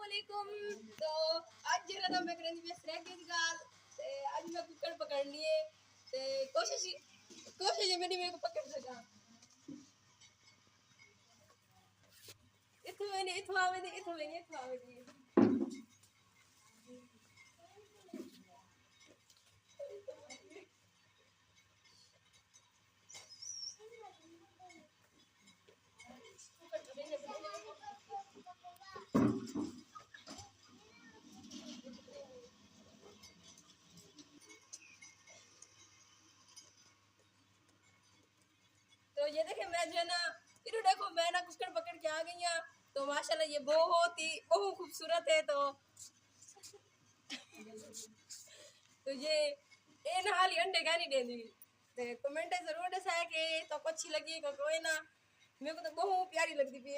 वालेकुम। तो आज जो ना मैं करेंगे स्नैक की गाल ते आज मैं कुकर पकड़ लिए ते कोशिश है मेरी मेरे को पकड़ सका इथो मैंने तो ये देखे मैं जो है ना इधर देखो मैं ना कुकर पकड़ के आ गई हूँ। तो माशाल्लाह ये बहुत खूबसूरत है। तो ये ना हाली अंडे का नहीं देंगी। तो कमेंट जरूर दसा है कि तो अच्छी लगी कोई ना मेरे को तो बहुत प्यारी लगती थी।